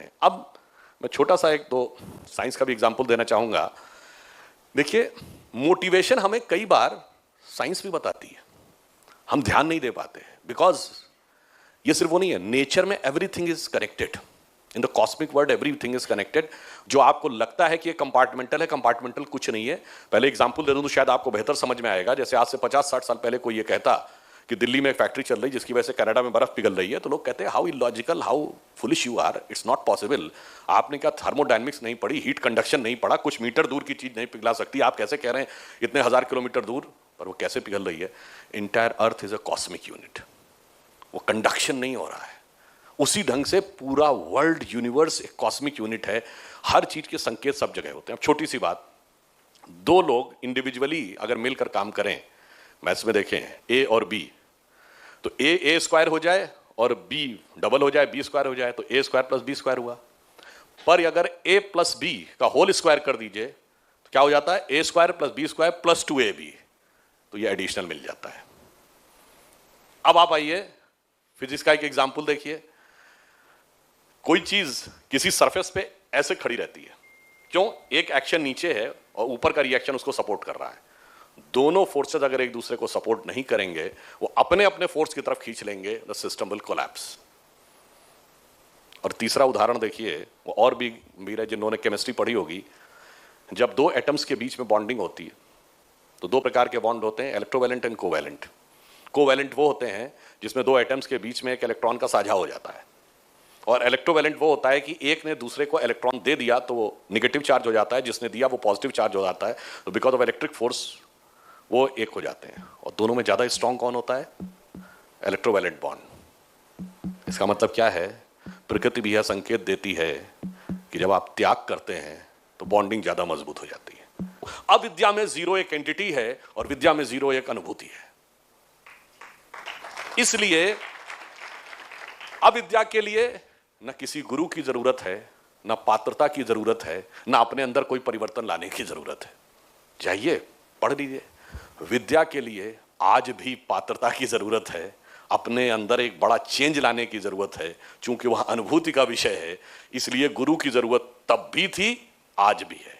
होते हैं। अब मैं छोटा सा एक दो साइंस का भी एग्जाम्पल देना चाहूंगा। देखिए, मोटिवेशन हमें कई बार साइंस भी बताती है, हम ध्यान नहीं दे पाते बिकॉज ये सिर्फ वो नहीं है, नेचर में everything is connected, in the cosmic world everything is connected. जो आपको लगता है कि ये कंपार्टमेंटल है, कंपार्टमेंटल कुछ नहीं है। पहले एग्जांपल दे दूं तो शायद आपको बेहतर समझ में आएगा। जैसे आज से 50-60 साल पहले कोई ये कहता कि दिल्ली में एक फैक्ट्री चल रही जिसकी वजह से कनाडा में बर्फ पिघल रही है, तो लोग कहते हैं how illogical, how foolish you are, it's not possible. आपने क्या थर्मोडायनेमिक्स नहीं पढ़ी, हीट कंडक्शन नहीं पढ़ा, कुछ मीटर दूर की चीज नहीं पिघला सकती, आप कैसे कह रहे हैं इतने 1000 किलोमीटर दूर पर वो कैसे पिघल रही है? Entire earth is a cosmic unit, वो कंडक्शन नहीं हो रहा है। उसी ढंग से पूरा वर्ल्ड यूनिवर्स एक कॉस्मिक यूनिट है, हर चीज के संकेत सब जगह होते हैं। अब छोटी सी बात, दो लोग इंडिविजुअली अगर मिलकर काम करें, मैथ्स में देखें ए और बी, तो ए स्क्वायर हो जाए और बी डबल हो जाए, बी स्क्वायर हो जाए, तो A square plus B square हुआ। पर अगर ए प्लस बी का होल स्क्वायर कर दीजिए तो क्या हो जाता है? A square plus B square plus 2ab, तो ये एडिशनल मिल जाता है। अब आप आइए फिजिक्स का एक एग्जाम्पल देखिए। कोई चीज किसी सरफेस पे ऐसे खड़ी रहती है, क्यों? एक एक्शन नीचे है और ऊपर का रिएक्शन उसको सपोर्ट कर रहा है। दोनों फोर्सेस अगर एक दूसरे को सपोर्ट नहीं करेंगे, वो अपने अपने फोर्स की तरफ खींच लेंगे, द सिस्टम विल कोलैप्स। और तीसरा उदाहरण देखिए, वो और भी है, जिन्होंने केमिस्ट्री पढ़ी होगी। जब दो एटम्स के बीच में बॉन्डिंग होती है तो दो प्रकार के बॉन्ड होते हैं, इलेक्ट्रोवैलेंट एंड कोवैलेंट। कोवैलेंट वो होते हैं जिसमें दो एटम्स के बीच में एक इलेक्ट्रॉन का साझा हो जाता है, और इलेक्ट्रोवैलेंट वो होता है कि एक ने दूसरे को इलेक्ट्रॉन दे दिया तो वो नेगेटिव चार्ज हो जाता है, जिसने दिया वो पॉजिटिव चार्ज हो जाता है। तो बिकॉज ऑफ इलेक्ट्रिक फोर्स वो एक हो जाते हैं। और दोनों में ज्यादा स्ट्रॉन्ग कौन होता है? Electrovalent bond. इसका मतलब क्या है? प्रकृति भी यह संकेत देती है कि जब आप त्याग करते हैं तो बॉन्डिंग ज्यादा मजबूत हो जाती है। अविद्या में जीरो एक एंटिटी है और विद्या में जीरो एक अनुभूति है। इसलिए अविद्या के लिए न किसी गुरु की जरूरत है, न पात्रता की जरूरत है, न अपने अंदर कोई परिवर्तन लाने की जरूरत है। जाइए पढ़ लीजिए। विद्या के लिए आज भी पात्रता की जरूरत है, अपने अंदर एक बड़ा चेंज लाने की जरूरत है। चूंकि वह अनुभूति का विषय है, इसलिए गुरु की जरूरत तब भी थी, आज भी है।